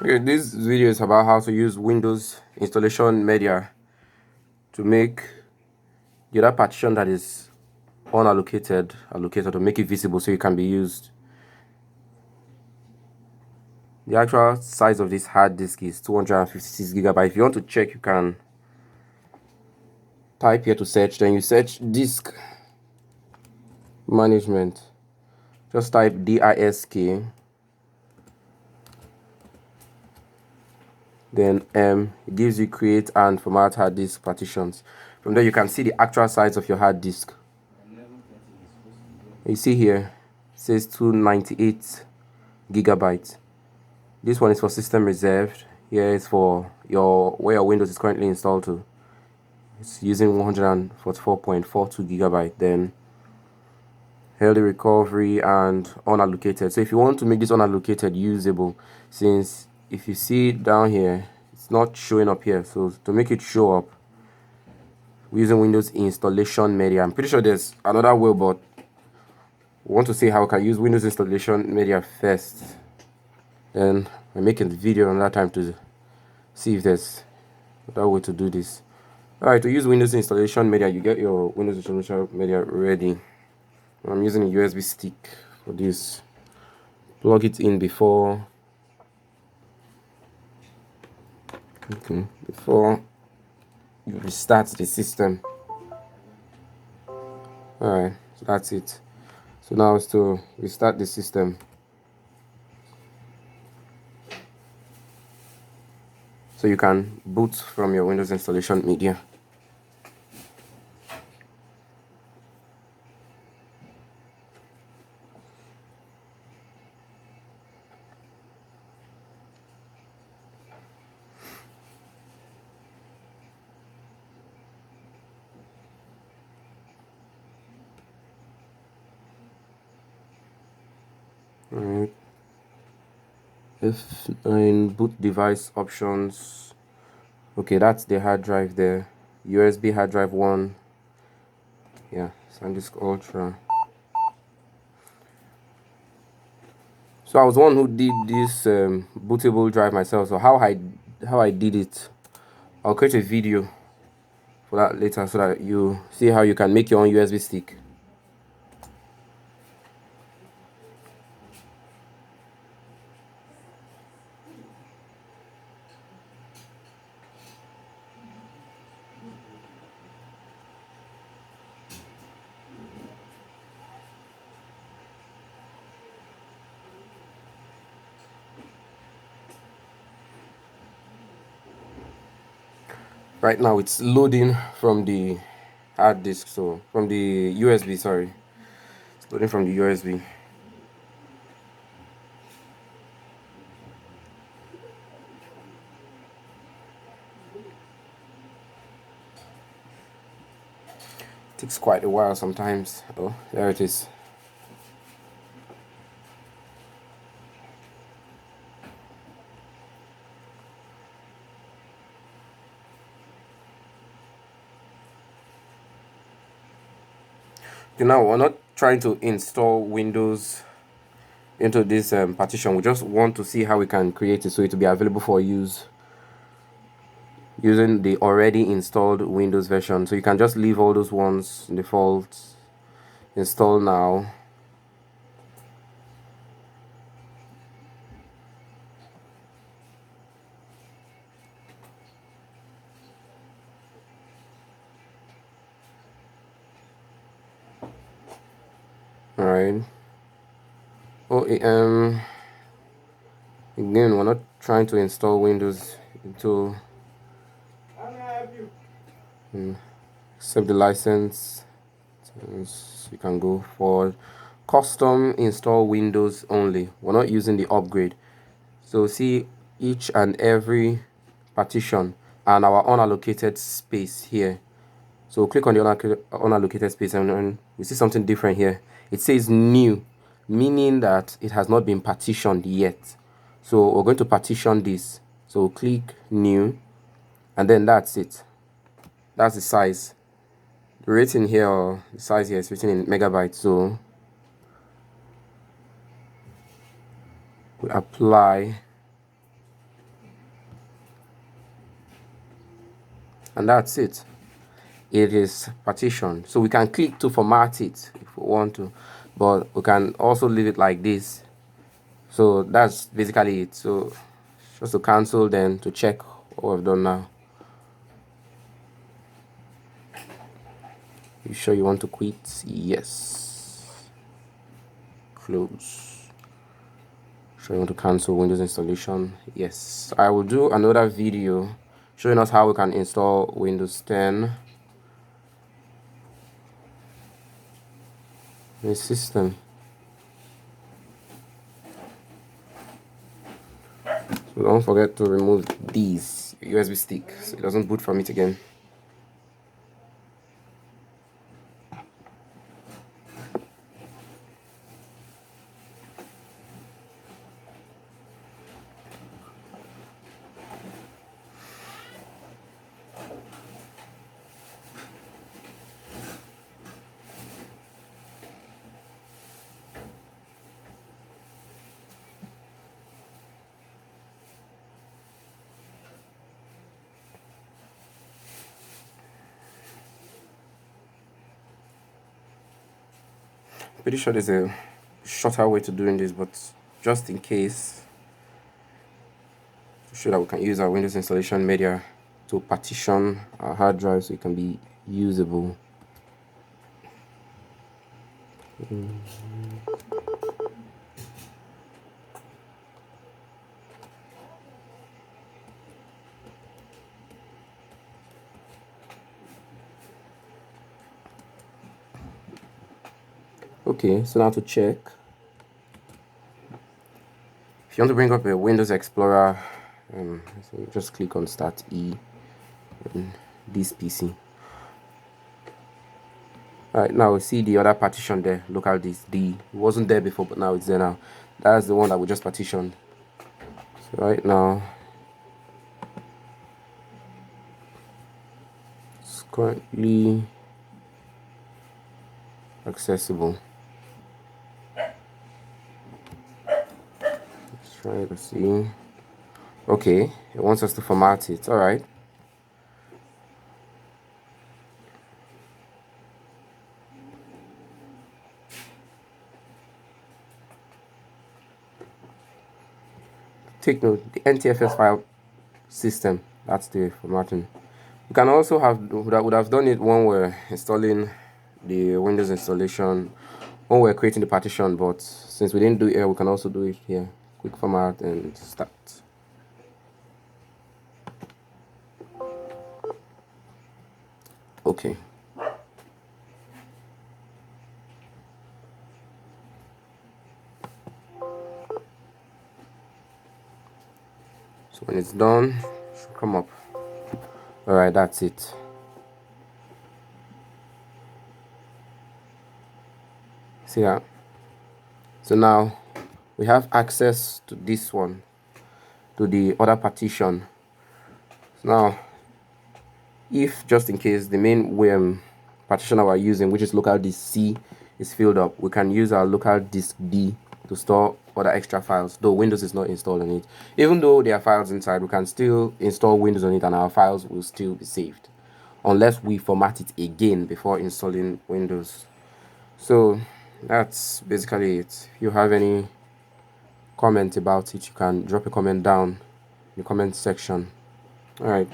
Okay, this video is about how to use Windows installation media to make the other partition that is unallocated allocated, to make it visible so it can be used. The actual size of this hard disk is 256 gigabytes. If you want to check, you can type here to search, then you search disk management. Just type disk, then it gives you create and format hard disk partitions. From there you can see the actual size of your hard disk. You see here it says 298 gigabytes. This one is for system reserved. Here is for where your Windows is currently installed to. It's using 144.42 gigabytes. Then healthy recovery and unallocated. So if you want to make this unallocated usable, since if you see down here it's not showing up here, so to make it show up, we're using Windows installation media. I'm pretty sure there's another way, but we want to see how we can use Windows installation media first. Then I'm making the video another time to see if there's another way to do this. Alright, to use Windows installation media, you get your Windows installation media ready. I'm using a USB stick for this. Plug it in before you restart the system. Alright, so that's it. So now it's to restart the system. So you can boot from your Windows installation media. Alright. If in boot device options, okay, that's the hard drive there. USB hard drive 1. Yeah, SanDisk Ultra. So I was the one who did this bootable drive myself. So how I did it, I'll create a video for that later so that you see how you can make your own USB stick. Right now it's loading from the hard disk, so from the USB, sorry. It's loading from the USB. Takes quite a while sometimes. Oh, there it is. Okay, now we're not trying to install Windows into this partition. We just want to see how we can create it so it will be available for use using the already installed Windows version. So you can just leave all those ones default, install now. Alright. Again, we're not trying to install Windows into accept the license. So you can go for custom install Windows only. We're not using the upgrade. So see each and every partition and our unallocated space here. So click on the unallocated space and then we see something different here. It says new, meaning that it has not been partitioned yet. So we're going to partition this. So click new and then that's it. That's the size. The rating here, or the size here, is written in megabytes. So we apply and that's it. It is partitioned. So we can click to format it if we want to, but we can also leave it like this. So that's basically it. So just to cancel, then to check what we've done now. You sure you want to quit? Yes. Close. Sure you want to cancel Windows installation? Yes. I will do another video showing us how we can install Windows 10 in the system. So don't forget to remove these USB stick so it doesn't boot from it again. Pretty sure there's a shorter way to doing this, but just in case, to show that we can use our Windows installation media to partition our hard drive so it can be usable. Okay, so now to check, if you want to bring up a Windows Explorer, so just click on Start E in this PC. Alright, now we see the other partition there, local disk D. It wasn't there before, but now it's there now. That's the one that we just partitioned. So right now, it's currently accessible. Let's try to see. Okay, it wants us to format it. Alright. Take note, the NTFS file system, that's the formatting. You can also would have done it when we're installing the Windows installation, when we're creating the partition, but since we didn't do it here, we can also do it here. Quick format and start. Okay. So when it's done, it should come up. Alright, that's it. See that? So now we have access to this one, to the other partition. So now, if just in case the main partition that we're using, which is local disk C, is filled up, we can use our local disk D to store other extra files, though Windows is not installed on it. Even though there are files inside, we can still install Windows on it and our files will still be saved, unless we format it again before installing Windows. So that's basically it. If you have any comment about it, you can drop a comment down in the comment section. Alright.